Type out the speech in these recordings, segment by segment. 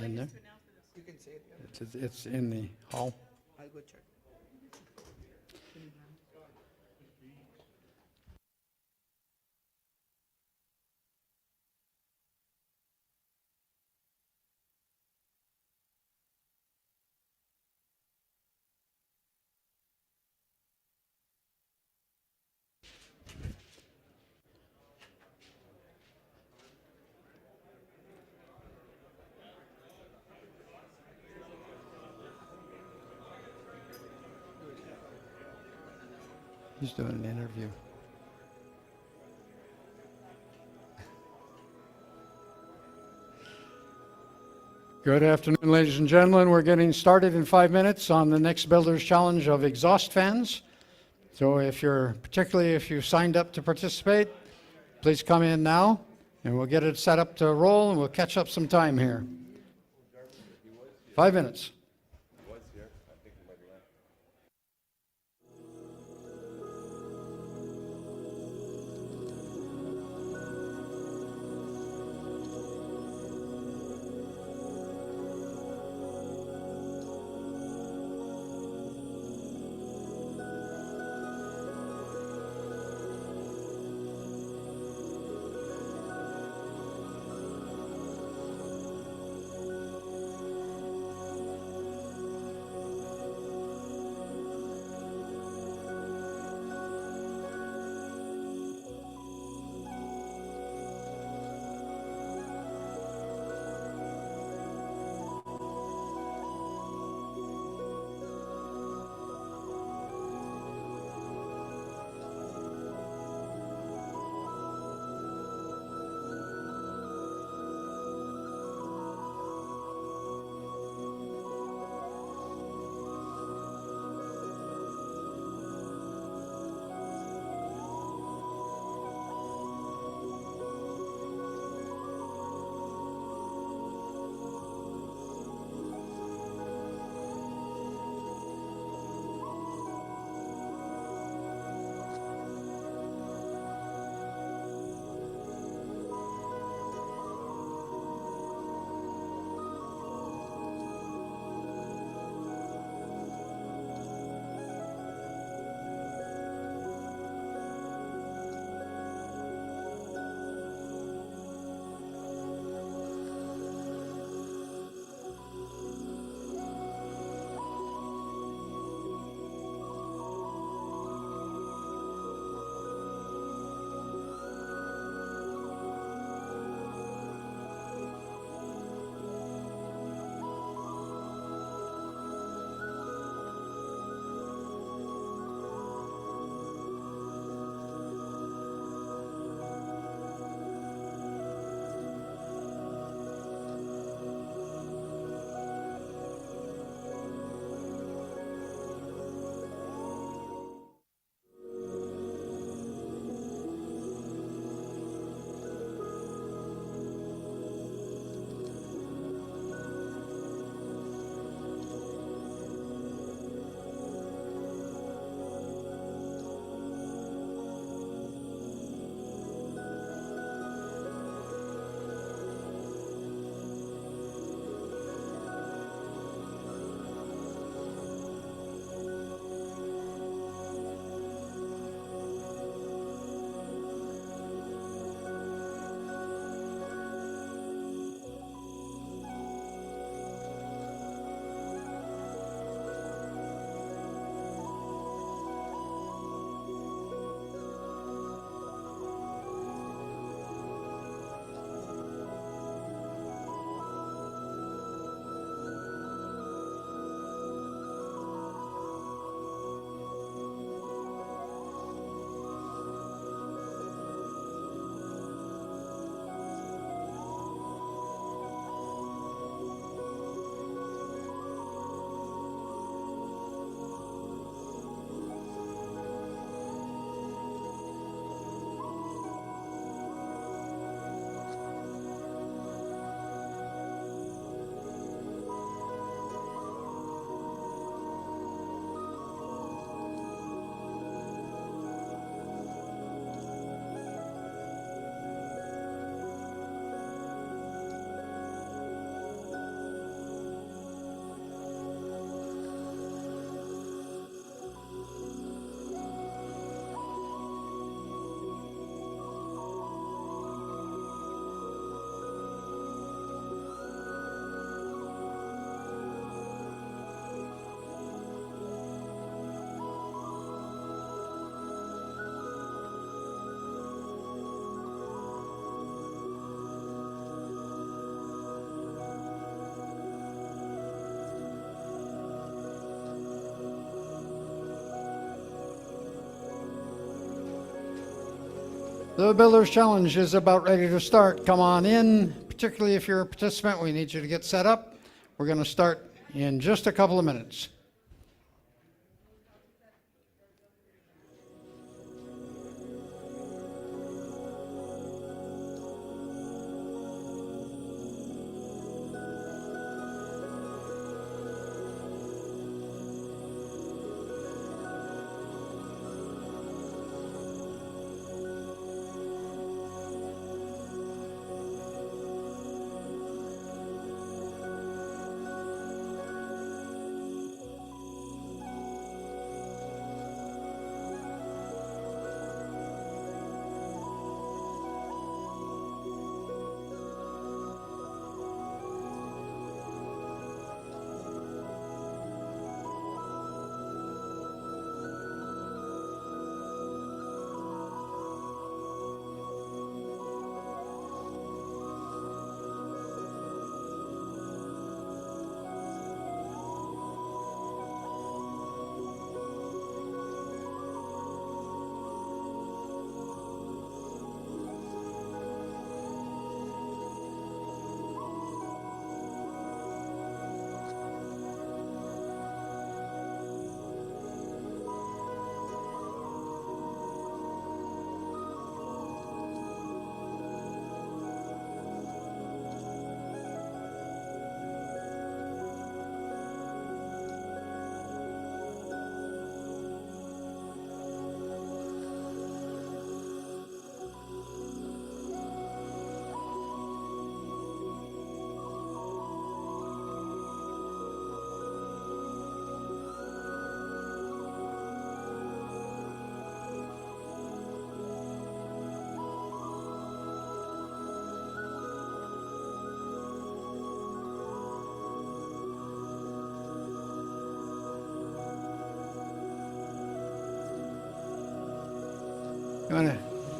in there? You can say it, yeah. It's in the hall. I'll go check. He's doing an interview. Good afternoon, ladies and gentlemen. We're getting started in 5 minutes on the next Builder's Challenge of exhaust fans. So particularly if you signed up to participate, please come in now and we'll get it set up to roll and we'll catch up some time here. 5 minutes. The Builder's Challenge is about ready to start. Come on in, particularly if you're a participant. We need you to get set up. We're going to start in just a couple of minutes.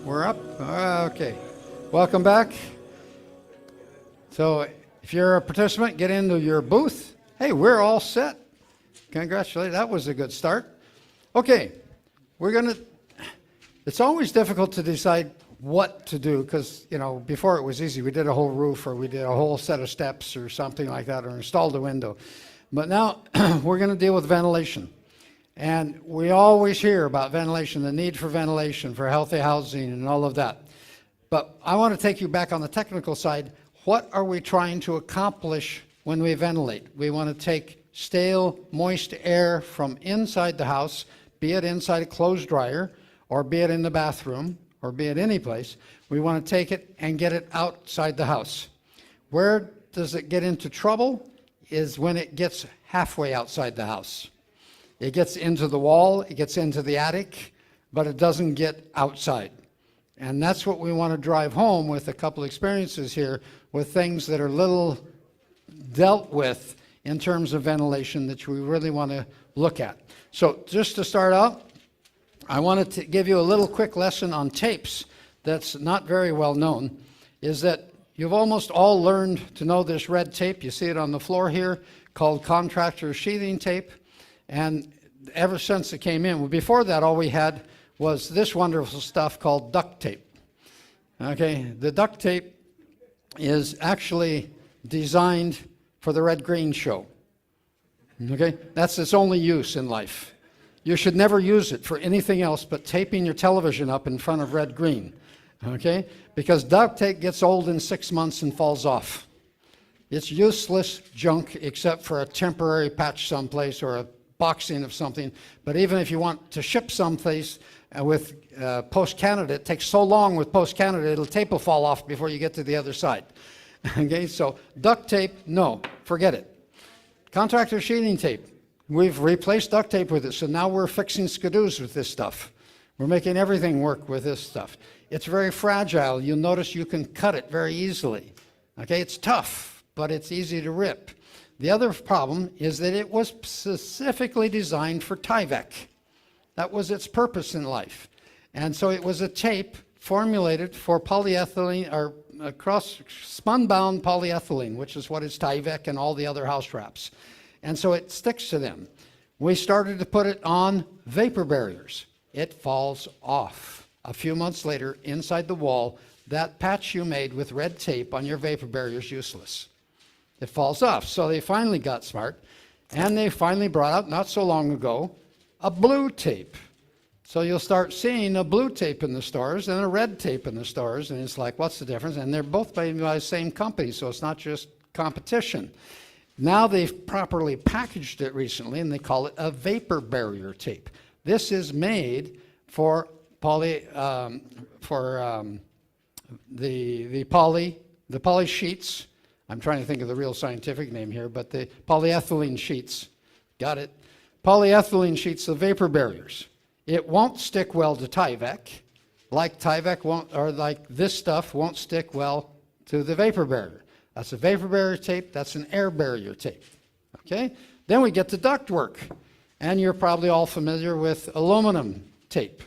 We're up? Okay. Welcome back. So if you're a participant, get into your booth. Hey, we're all set. Congratulations. That was a good start. Okay. It's always difficult to decide what to do because, before it was easy. We did a whole roof or we did a whole set of steps or something like that or installed a window. But now we're going to deal with ventilation. And we always hear about ventilation, the need for ventilation, for healthy housing and all of that. But I want to take you back on the technical side. What are we trying to accomplish when we ventilate? We want to take stale, moist air from inside the house, be it inside a clothes dryer, or be it in the bathroom, or be it any place. We want to take it and get it outside the house. Where does it get into trouble is when it gets halfway outside the house. It gets into the wall, it gets into the attic, but it doesn't get outside. And that's what we want to drive home with a couple experiences here with things that are little dealt with in terms of ventilation that we really want to look at. So just to start out, I wanted to give you a little quick lesson on tapes that's not very well known, is that you've almost all learned to know this red tape. You see it on the floor here, called contractor sheathing tape. And ever since it came in, before that, all we had was this wonderful stuff called duct tape. Okay, the duct tape is actually designed for the red-green show. Okay, that's its only use in life. You should never use it for anything else but taping your television up in front of red-green. Okay, because duct tape gets old in 6 months and falls off. It's useless junk except for a temporary patch someplace or a boxing of something. But even if you want to ship someplace with Post Canada, it takes so long with Post Canada, the tape will fall off before you get to the other side. Okay, so duct tape, no, forget it. Contractor sheathing tape, we've replaced duct tape with it, so now we're fixing skidoos with this stuff. We're making everything work with this stuff. It's very fragile. You'll notice you can cut it very easily. Okay, it's tough, but it's easy to rip. The other problem is that it was specifically designed for Tyvek. That was its purpose in life. And so it was a tape formulated for polyethylene or spun-bound polyethylene, which is what is Tyvek and all the other house wraps. And so it sticks to them. We started to put it on vapor barriers. It falls off a few months later, inside the wall, that patch you made with red tape on your vapor barrier is useless. It falls off. So they finally got smart, and they finally brought out, not so long ago, a blue tape. So you'll start seeing a blue tape in the stores and a red tape in the stores, and it's like, what's the difference? And they're both made by the same company, so it's not just competition. Now they've properly packaged it recently, and they call it a vapor barrier tape. This is made for the poly sheets. I'm trying to think of the real scientific name here, but the polyethylene sheets. Got it? Polyethylene sheets, the vapor barriers. It won't stick well to Tyvek, like Tyvek won't, or like this stuff won't stick well to the vapor barrier. That's a vapor barrier tape, that's an air barrier tape. Okay? Then we get to ductwork. And you're probably all familiar with aluminum tape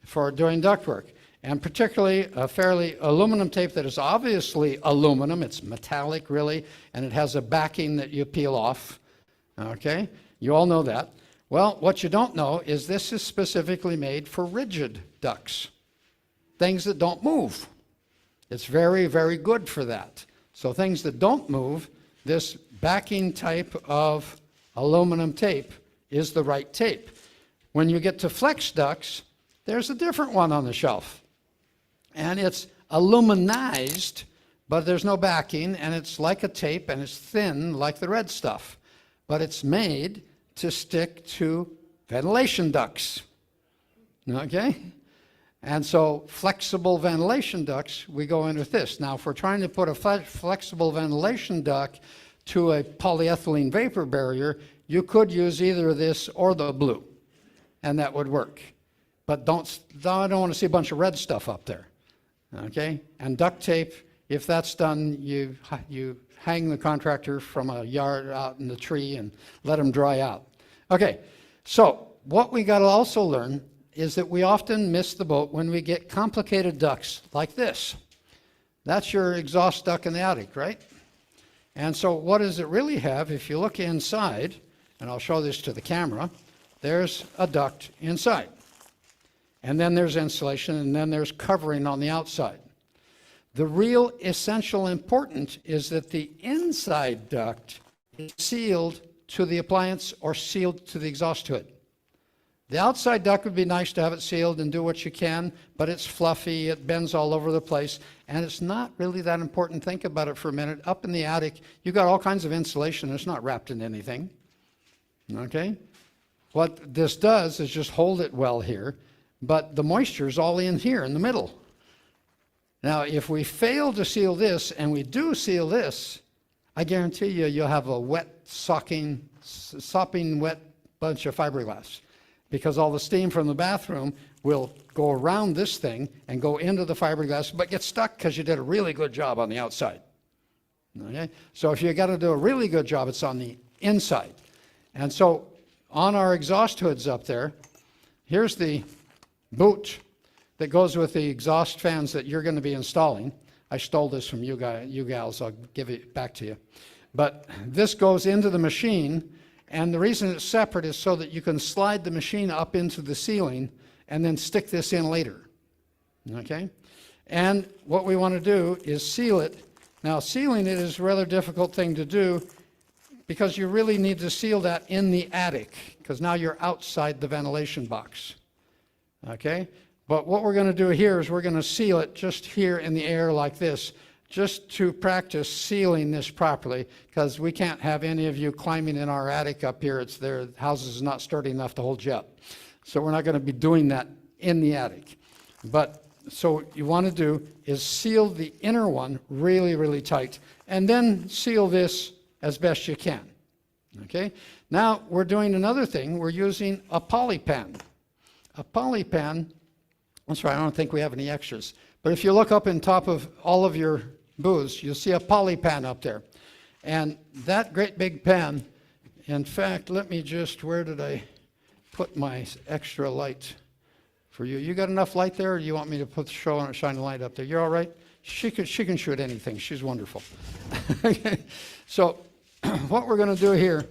for doing ductwork. And particularly a fairly aluminum tape that is obviously aluminum, it's metallic really, and it has a backing that you peel off. Okay? You all know that. Well, what you don't know is this is specifically made for rigid ducts, things that don't move. It's very, very good for that. So things that don't move, this backing type of aluminum tape is the right tape. When you get to flex ducts, there's a different one on the shelf. And it's aluminized, but there's no backing, and it's like a tape, and it's thin like the red stuff. But it's made to stick to ventilation ducts. Okay? And so flexible ventilation ducts, we go in with this. Now, if we're trying to put a flexible ventilation duct to a polyethylene vapor barrier, you could use either this or the blue, and that would work. But I don't want to see a bunch of red stuff up there. Okay? And duct tape, if that's done, you hang the contractor from a yard out in the tree and let them dry out. Okay, so what we got to also learn is that we often miss the boat when we get complicated ducts like this. That's your exhaust duct in the attic, right? And so what does it really have? If you look inside, and I'll show this to the camera, there's a duct inside. And then there's insulation, and then there's covering on the outside. The real essential important is that the inside duct is sealed to the appliance or sealed to the exhaust hood. The outside duct would be nice to have it sealed and do what you can, but it's fluffy, it bends all over the place, and it's not really that important. Think about it for a minute. Up in the attic, you've got all kinds of insulation. It's not wrapped in anything. Okay? What this does is just hold it well here, but the moisture is all in here in the middle. Now, if we fail to seal this, and we do seal this, I guarantee you, you'll have a wet, sopping wet bunch of fiberglass, because all the steam from the bathroom will go around this thing and go into the fiberglass, but get stuck because you did a really good job on the outside. Okay? So if you got to do a really good job, it's on the inside. And so on our exhaust hoods up there, here's the boot that goes with the exhaust fans that you're going to be installing. I stole this from you gals. I'll give it back to you. But this goes into the machine, and the reason it's separate is so that you can slide the machine up into the ceiling and then stick this in later. Okay? And what we want to do is seal it. Now, sealing it is a rather difficult thing to do because you really need to seal that in the attic, because now you're outside the ventilation box. Okay? But what we're going to do here is we're going to seal it just here in the air like this, just to practice sealing this properly, because we can't have any of you climbing in our attic up here. The house is not sturdy enough to hold you up. So we're not going to be doing that in the attic. But so what you want to do is seal the inner one really, really tight, and then seal this as best you can. Okay? Now we're doing another thing. We're using a poly pan. A poly pan, that's right, I don't think we have any extras. But if you look up in top of all of your booths, you'll see a poly pan up there. And that great big pan, in fact, let me just, where did I put my extra light for you? You got enough light there, or do you want me to shine a light up there? You're all right? She can shoot anything. She's wonderful. Okay. So what we're going to do here,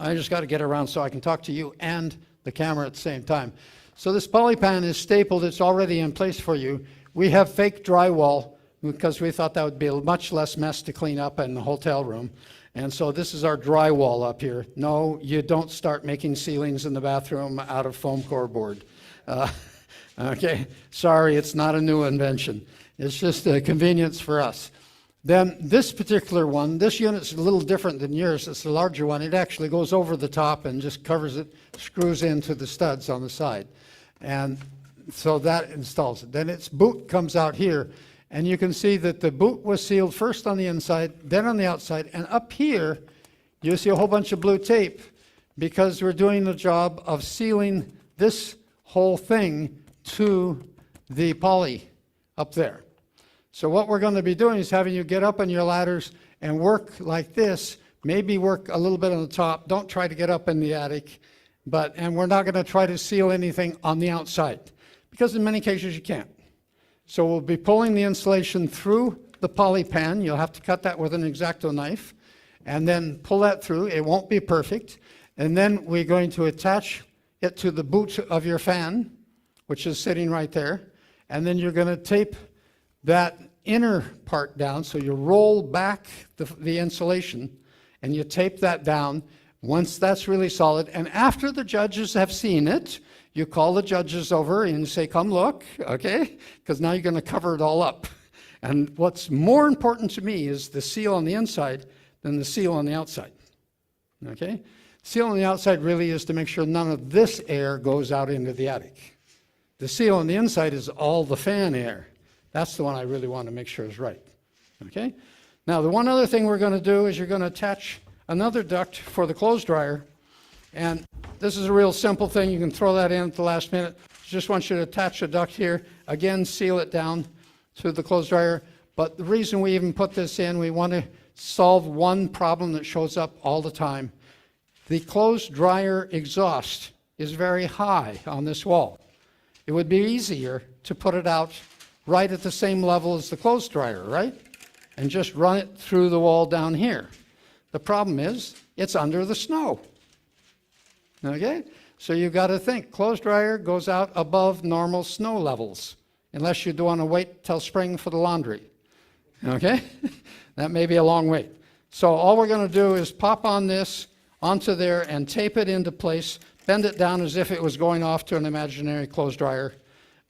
I just got to get around so I can talk to you and the camera at the same time. So this polypan is stapled, it's already in place for you. We have fake drywall because we thought that would be a much less mess to clean up in the hotel room. And so this is our drywall up here. No, you don't start making ceilings in the bathroom out of foam core board. Okay, sorry, it's not a new invention. It's just a convenience for us. Then this particular one, this unit's a little different than yours. It's the larger one. It actually goes over the top and just covers it, screws into the studs on the side. And so that installs it. Then its boot comes out here. And you can see that the boot was sealed first on the inside, then on the outside. And up here, you see a whole bunch of blue tape because we're doing the job of sealing this whole thing to the poly up there. So what we're going to be doing is having you get up on your ladders and work like this, maybe work a little bit on the top. Don't try to get up in the attic, and we're not going to try to seal anything on the outside because in many cases you can't. So we'll be pulling the insulation through the polypan. You'll have to cut that with an X-Acto knife and then pull that through. It won't be perfect. And then we're going to attach it to the boot of your fan, which is sitting right there. And then you're going to tape that inner part down. So you roll back the insulation and you tape that down once that's really solid. And after the judges have seen it, you call the judges over and you say, come look, okay? Because now you're going to cover it all up. And what's more important to me is the seal on the inside than the seal on the outside, okay? Seal on the outside really is to make sure none of this air goes out into the attic. The seal on the inside is all the fan air. That's the one I really want to make sure is right, okay? Now, the one other thing we're going to do is you're going to attach another duct for the clothes dryer. And this is a real simple thing. You can throw that in at the last minute. Just want you to attach a duct here. Again, seal it down to the clothes dryer. But the reason we even put this in, we want to solve one problem that shows up all the time. The clothes dryer exhaust is very high on this wall. It would be easier to put it out right at the same level as the clothes dryer, right? And just run it through the wall down here. The problem is, it's under the snow. Okay, so you've got to think, clothes dryer goes out above normal snow levels, unless you do want to wait till spring for the laundry. Okay, that may be a long wait. So all we're going to do is pop on this onto there and tape it into place, bend it down as if it was going off to an imaginary clothes dryer.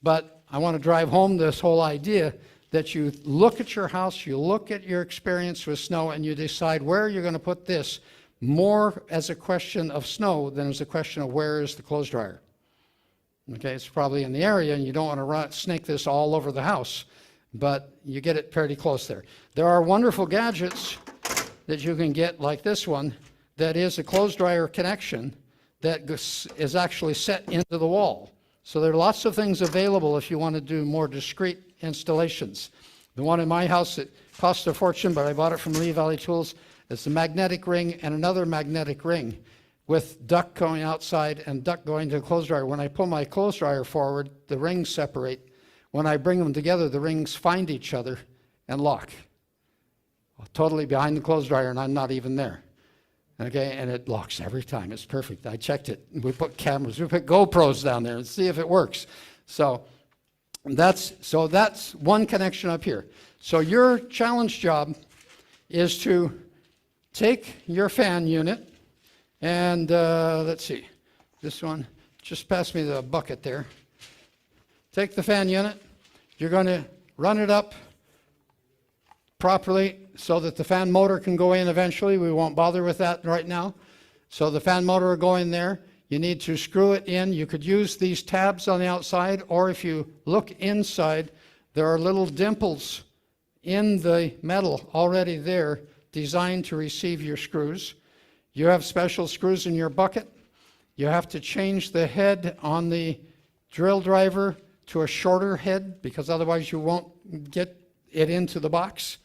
But I want to drive home this whole idea that you look at your house, you look at your experience with snow, and you decide where you're going to put this, more as a question of snow than as a question of where is the clothes dryer. Okay, it's probably in the area, and you don't want to snake this all over the house, but you get it pretty close there. There are wonderful gadgets that you can get, like this one, that is a clothes dryer connection that is actually set into the wall. So there are lots of things available if you want to do more discrete installations. The one in my house, it cost a fortune, but I bought it from Lee Valley Tools. It's a magnetic ring and another magnetic ring with duct going outside and duct going to the clothes dryer. When I pull my clothes dryer forward, the rings separate. When I bring them together, the rings find each other and lock. Totally behind the clothes dryer, and I'm not even there. Okay, and it locks every time. It's perfect. I checked it. We put cameras, we put GoPros down there and see if it works. So that's one connection up here. So your challenge job is to take your fan unit and let's see, this one, just pass me the bucket there. Take the fan unit, you're going to run it up properly so that the fan motor can go in eventually. We won't bother with that right now. So the fan motor will go in there. You need to screw it in. You could use these tabs on the outside, or if you look inside, there are little dimples in the metal already there designed to receive your screws. You have special screws in your bucket. You have to change the head on the drill driver to a shorter head because otherwise you won't get it into the box.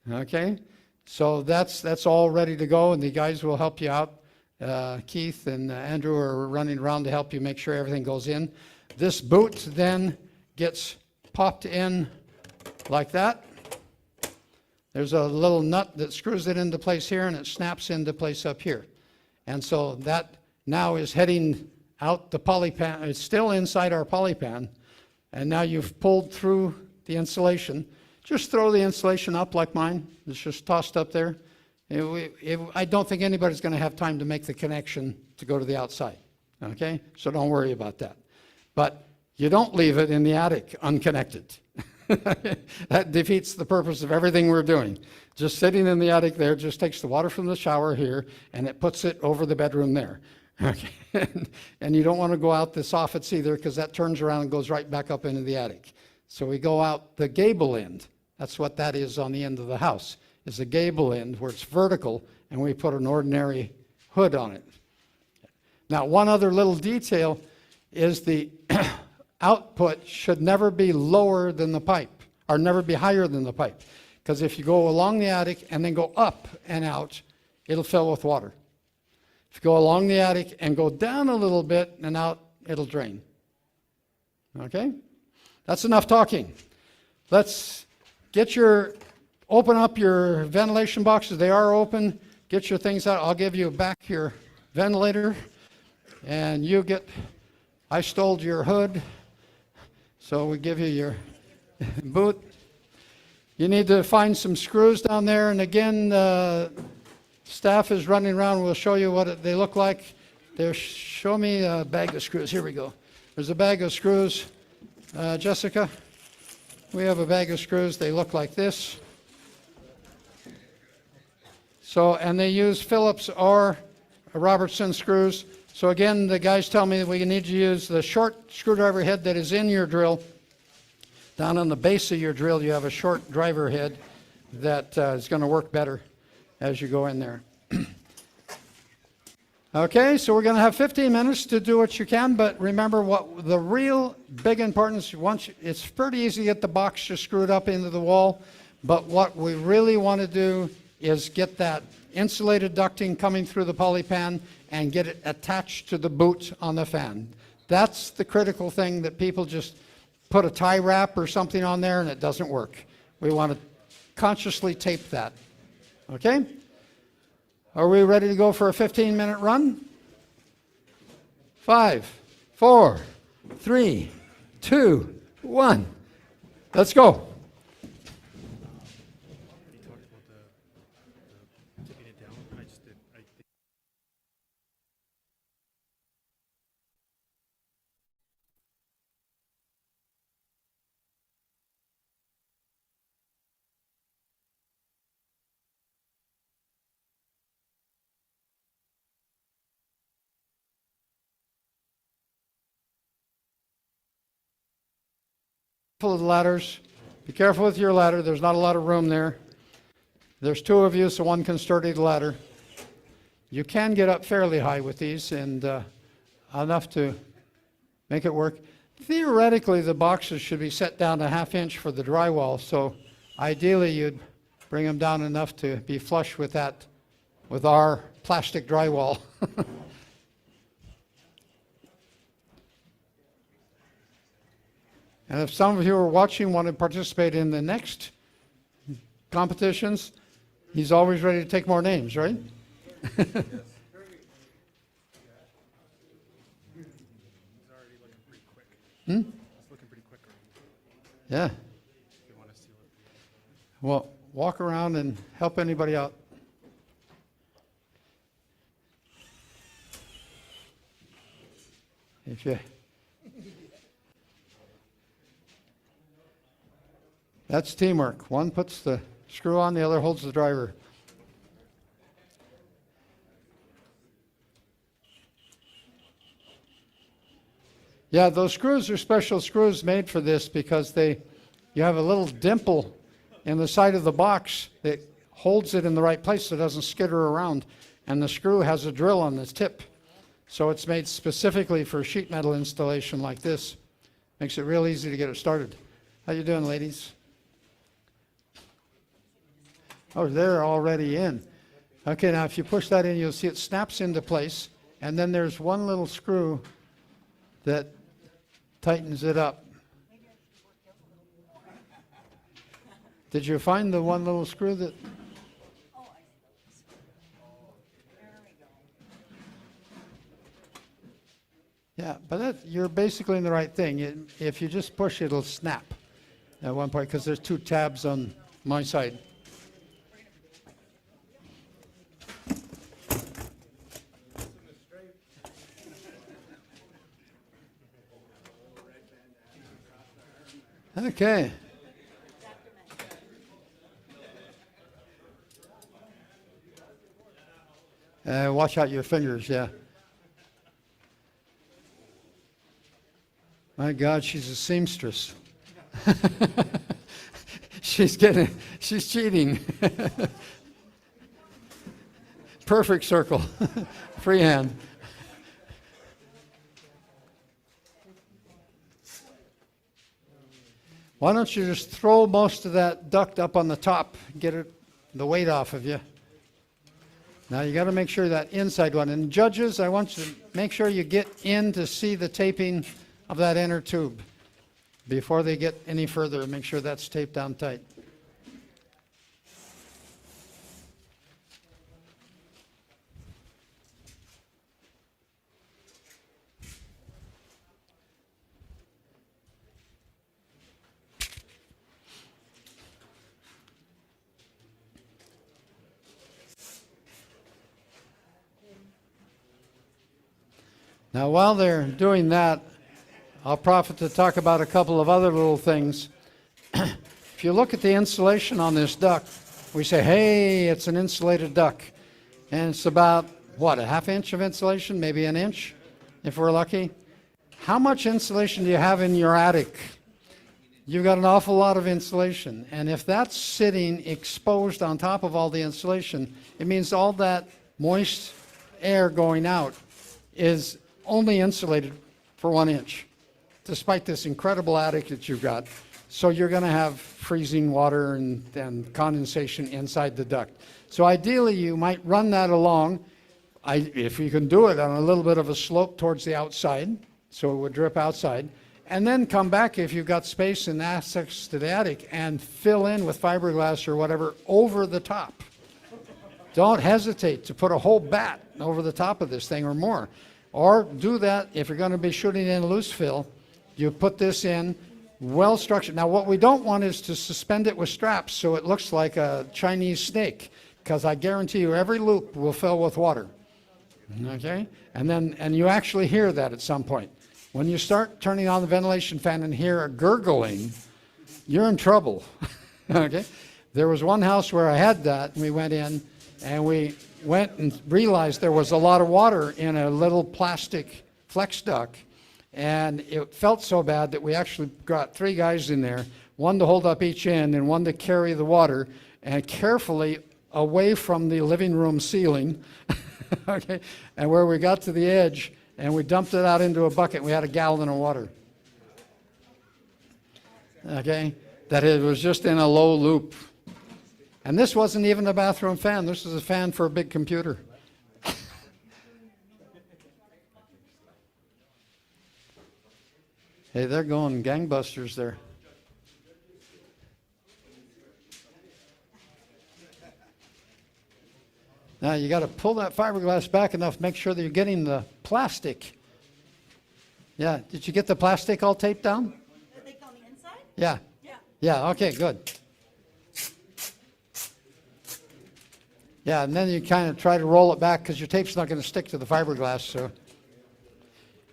Okay, so that's all ready to go, and the guys will help you out. Keith and Andrew are running around to help you make sure everything goes in. This boot then gets popped in like that. There's a little nut that screws it into place here, and it snaps into place up here. And so that now is heading out the polypan. It's still inside our polypan, and now you've pulled through the insulation. Just throw the insulation up like mine. It's just tossed up there. I don't think anybody's going to have time to make the connection to go to the outside. Okay? So don't worry about that. But you don't leave it in the attic unconnected. That defeats the purpose of everything we're doing. Just sitting in the attic there just takes the water from the shower here, and it puts it over the bedroom there. Okay? And you don't want to go out the soffits either, because that turns around and goes right back up into the attic. So we go out the gable end. That's what that is on the end of the house, is a gable end where it's vertical, and we put an ordinary hood on it. Now, one other little detail is the output should never be lower than the pipe, or never be higher than the pipe. Because if you go along the attic and then go up and out, it'll fill with water. If you go along the attic and go down a little bit and out, it'll drain. Okay? That's enough talking. Let's open up your ventilation boxes. They are open. Get your things out. I'll give you back your ventilator. And I stole your hood. So we give you your boot. You need to find some screws down there. And again, staff is running around. We'll show you what they look like. Show me a bag of screws. Here we go. There's a bag of screws. Jessica, we have a bag of screws. They look like this. So, and they use Phillips or Robertson screws. So again, the guys tell me that we need to use the short screwdriver head that is in your drill. Down on the base of your drill, you have a short driver head that is going to work better as you go in there. Okay, so we're going to have 15 minutes to do what you can, but remember what the real big importance, it's pretty easy to get the box just screwed up into the wall, but what we really want to do is get that insulated ducting coming through the polypan and get it attached to the boot on the fan. That's the critical thing, that people just put a tie wrap or something on there and it doesn't work. We want to consciously tape that. Okay? Are we ready to go for a 15-minute run? 5, 4, 3, 2, 1. Let's go. Of the ladders. Be careful with your ladder. There's not a lot of room there. There's two of you, so one can sturdy the ladder. You can get up fairly high with these, and enough to make it work. Theoretically, the boxes should be set down a ½ inch for the drywall, so ideally you'd bring them down enough to be flush with that, with our plastic drywall. And if some of you are watching want to participate in the next competitions, he's always ready to take more names, right? Yeah. Well, walk around and help anybody out. If you... That's teamwork. One puts the screw on, the other holds the driver. Yeah, those screws are special screws made for this because you have a little dimple in the side of the box that holds it in the right place so it doesn't skitter around. And the screw has a drill on the tip. So it's made specifically for sheet metal installation like this. Makes it real easy to get it started. How you doing, ladies? Oh, they're already in. Okay, now if you push that in, you'll see it snaps into place, and then there's one little screw that tightens it up. Did you find the one little screw that... Yeah, but you're basically in the right thing. If you just push, it'll snap at one point because there's 2 tabs on my side. Okay. Watch out your fingers, yeah. My God, she's a seamstress. She's cheating. Perfect circle, freehand. Why don't you just throw most of that duct up on the top, get the weight off of you. Now you got to make sure that inside one. And judges, I want you to make sure you get in to see the taping of that inner tube before they get any further. Make sure that's taped down tight. Now, while they're doing that, I'll profit to talk about a couple of other little things. If you look at the insulation on this duct, we say, hey, it's an insulated duct. And it's about, what, a ½ inch of insulation, maybe an inch, if we're lucky. How much insulation do you have in your attic? You've got an awful lot of insulation. And if that's sitting exposed on top of all the insulation, it means all that moist air going out is only insulated for 1 inch, despite this incredible attic that you've got. So you're going to have freezing water and condensation inside the duct. So ideally, you might run that along, if you can do it, on a little bit of a slope towards the outside, so it would drip outside, and then come back if you've got space and access to the attic and fill in with fiberglass or whatever over the top. Don't hesitate to put a whole bat over the top of this thing or more. Or do that if you're going to be shooting in loose fill. You put this in well structured. Now what we don't want is to suspend it with straps so it looks like a Chinese snake, because I guarantee you every loop will fill with water. Okay? And you actually hear that at some point. When you start turning on the ventilation fan and hear a gurgling, you're in trouble. Okay? There was one house where I had that, and we went in and we went and realized there was a lot of water in a little plastic flex duct, and it felt so bad that we actually got 3 guys in there, one to hold up each end and one to carry the water, and carefully away from the living room ceiling, okay, and where we got to the edge, and we dumped it out into a bucket. We had a gallon of water, okay, that it was just in a low loop. And this wasn't even a bathroom fan. This was a fan for a big computer. Hey, they're going gangbusters there. Now you got to pull that fiberglass back enough, make sure that you're getting the plastic. Yeah, did you get the plastic all taped down? Taped on the inside? Yeah. Yeah. Yeah, okay, good. Yeah, and then you kind of try to roll it back because your tape's not going to stick to the fiberglass. So,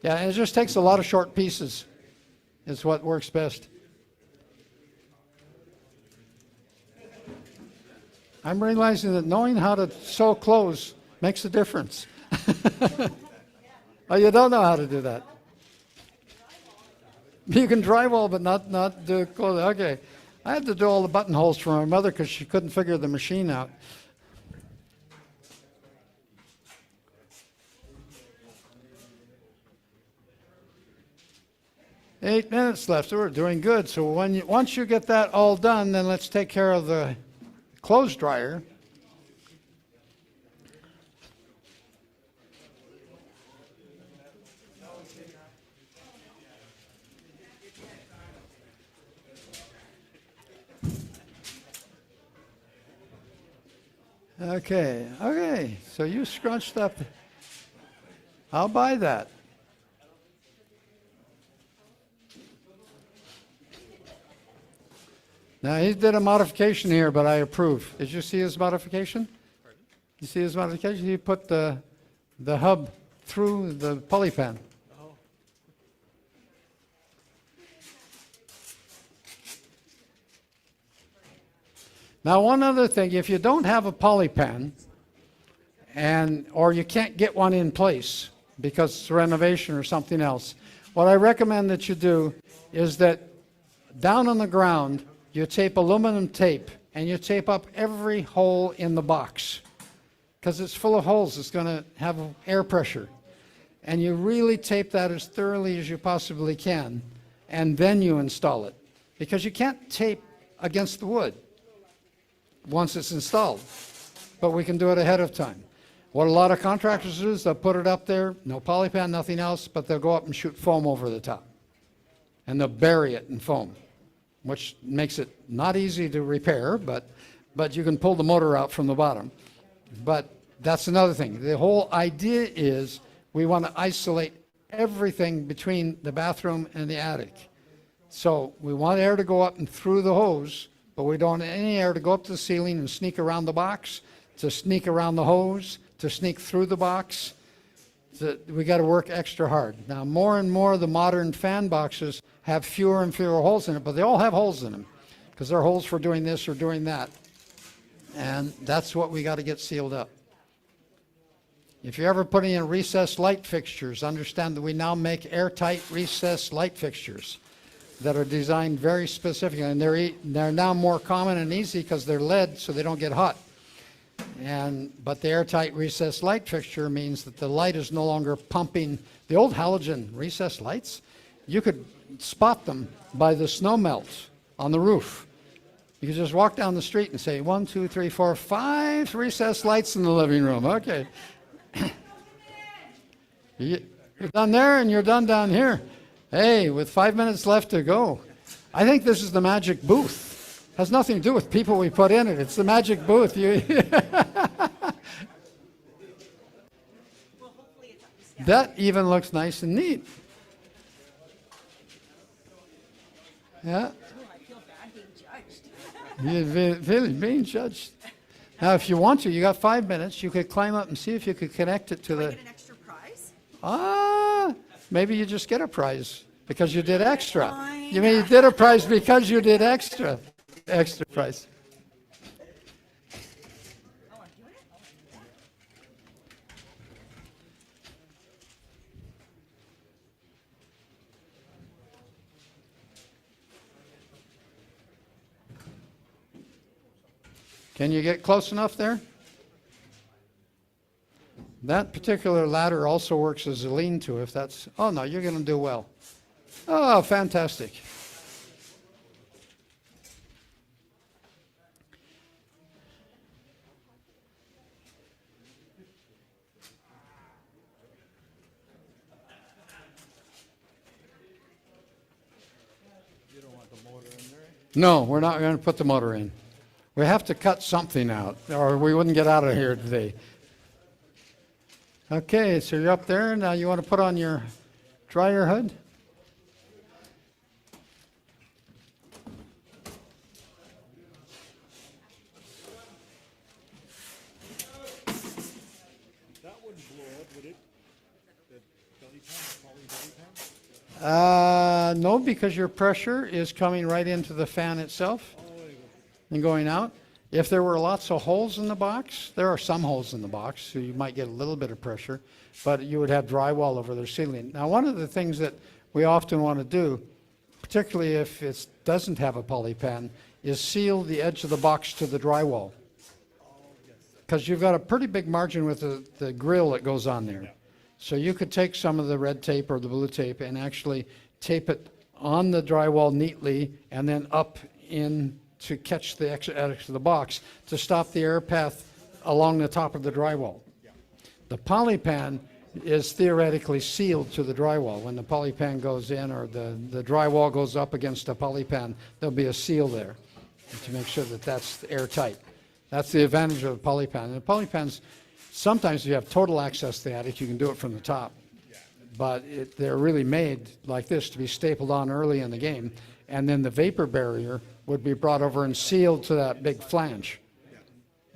yeah, and it just takes a lot of short pieces. Is what works best. I'm realizing that knowing how to sew clothes makes a difference. Oh, you don't know how to do that. You can drywall, but not do clothes. Okay, I had to do all the buttonholes for my mother because she couldn't figure the machine out. Eight minutes left, so we're doing good. So once you get that all done, then let's take care of the clothes dryer. Okay, so you scrunched up. I'll buy that. Now, he did a modification here, but I approve. Did you see his modification? You see his modification? He put the hub through the polypan. Now, one other thing, if you don't have a polypan, or you can't get one in place because it's renovation or something else, what I recommend that you do is that down on the ground, you tape aluminum tape, and you tape up every hole in the box. Because it's full of holes, it's going to have air pressure. And you really tape that as thoroughly as you possibly can, and then you install it. Because you can't tape against the wood once it's installed, but we can do it ahead of time. What a lot of contractors do is they'll put it up there, no polypan, nothing else, but they'll go up and shoot foam over the top. And they'll bury it in foam, which makes it not easy to repair, but you can pull the motor out from the bottom. But that's another thing. The whole idea is we want to isolate everything between the bathroom and the attic. So we want air to go up and through the hose, but we don't want any air to go up to the ceiling and sneak around the box, to sneak around the hose, to sneak through the box. We got to work extra hard. Now, more and more of the modern fan boxes have fewer and fewer holes in it, but they all have holes in them because they're holes for doing this or doing that. And that's what we got to get sealed up. If you're ever putting in recessed light fixtures, understand that we now make airtight recessed light fixtures that are designed very specifically, and they're now more common and easy because they're lead, so they don't get hot. But the airtight recessed light fixture means that the light is no longer pumping. The old halogen recessed lights, you could spot them by the snow melt on the roof. You could just walk down the street and say, 1, 2, 3, 4, 5 recessed lights in the living room. Okay. You're done there and you're done down here. Hey, with 5 minutes left to go. I think this is the magic booth. Has nothing to do with people we put in it. It's the magic booth. That even looks nice and neat. Yeah. I feel bad being judged. You're really being judged. Now, if you want to, you got 5 minutes. You could climb up and see if you could connect it to Do I the. get an extra prize? Maybe you just get a prize because you did extra. Fine. You mean you did a prize because you did extra. Extra prize. Oh, I'm doing it? Can you get close enough there? That particular ladder also works as a lean-to if that's. Oh, no, you're going to do well. Oh, fantastic. No, we're not going to put the motor in. We have to cut something out, or we wouldn't get out of here today. Okay, so you're up there. Now you want to put on your dryer hood? That wouldn't blow up, would it? The belly pan, poly belly pan? No, because your pressure is coming right into the fan itself and going out. If there were lots of holes in the box, there are some holes in the box, so you might get a little bit of pressure, but you would have drywall over the ceiling. Now, one of the things that we often want to do, particularly if it doesn't have a polypan, is seal the edge of the box to the drywall. Because you've got a pretty big margin with the grill that goes on there. So you could take some of the red tape or the blue tape and actually tape it on the drywall neatly and then up in to catch the extra edge of the box to stop the air path along the top of the drywall. The polypan is theoretically sealed to the drywall. When the polypan goes in or the drywall goes up against a polypan, there'll be a seal there to make sure that that's airtight. That's the advantage of a polypan. And the polypans, sometimes you have total access to the attic, you can do it from the top. But they're really made like this to be stapled on early in the game. and then the vapor barrier would be brought over and sealed to that big flange.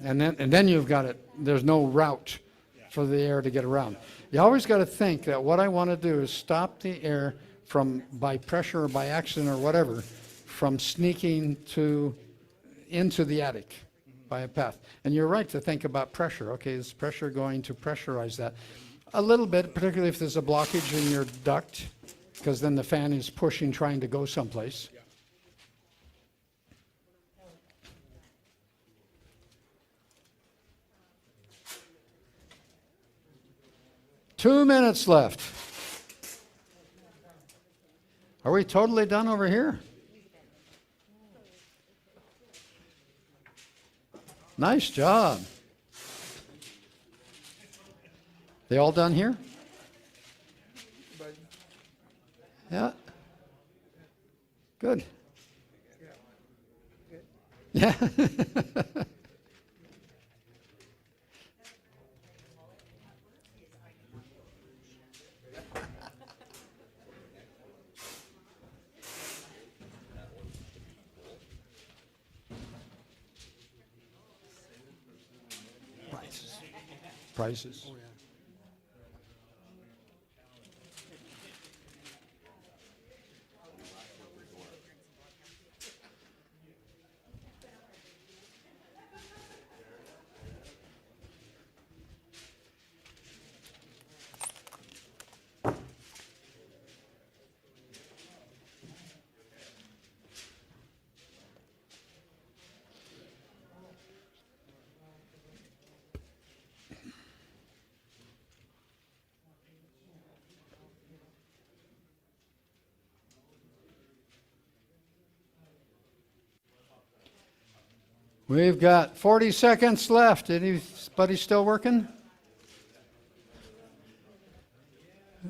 And then you've got it, there's no route for the air to get around. You always got to think that what I want to do is stop the air from, by pressure or by accident or whatever, from sneaking into the attic by a path. And you're right to think about pressure. Okay, is pressure going to pressurize that? A little bit, particularly if there's a blockage in your duct, because then the fan is pushing, trying to go someplace. 2 minutes left. Are we totally done over here? Nice job. They all done here? But Yeah. Good. Yeah. Prices. We've got 40 seconds left. Anybody still working?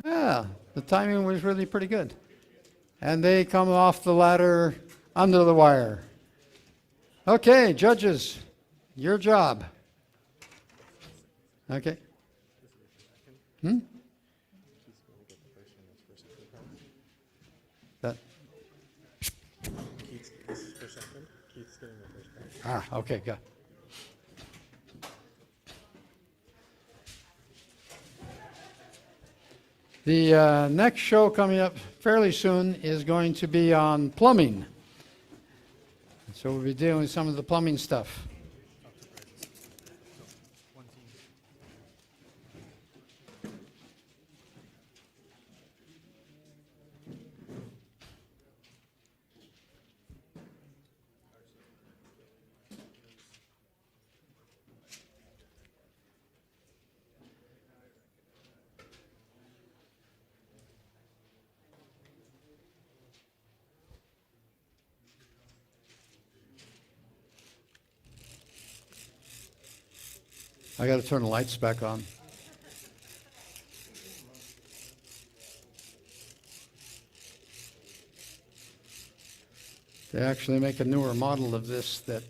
Yeah, the timing was really pretty good. And they come off the ladder under the wire. Okay, judges, your job. Okay. That. Ah, okay, good. The next show coming up fairly soon is going to be on plumbing. So we'll be dealing with some of the plumbing stuff. I got to turn the lights back on. They actually make a newer model of this that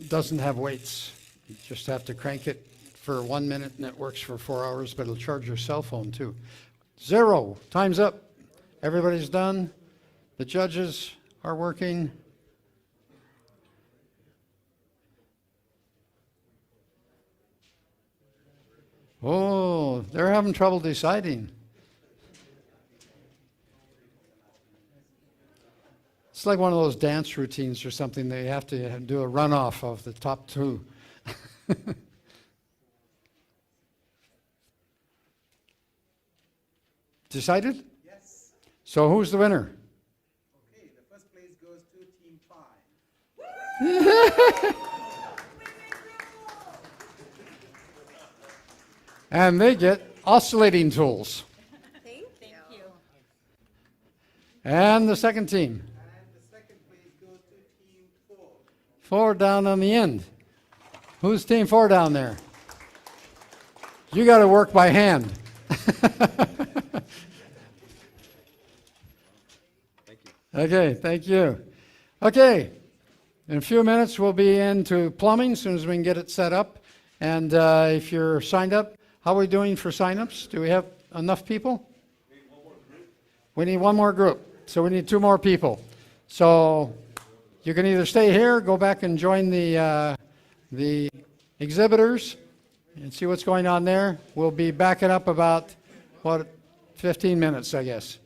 doesn't have weights. You just have to crank it for 1 minute and it works for 4 hours, but it'll charge your cell phone too. 0, time's up. Everybody's done. The judges are working. Oh, they're having trouble deciding. It's like one of those dance routines or something. They have to do a runoff of the top 2. Decided? yes. So who's the winner? Okay, the first place goes to Team 5. And they get oscillating tools. Thank you. And the second team. And the second place goes to Team 4. 4 down on the end. Who's team 4 down there? You got to work by hand. Okay, thank you. Okay, in a few minutes we'll be into plumbing as soon as we can get it set up. And if you're signed up, how are we doing for sign-ups? Do we have enough people? We need one more group. So we need 2 more people. So you can either stay here, go back and join the exhibitors and see what's going on there. We'll be backing up about, 15 minutes, I guess.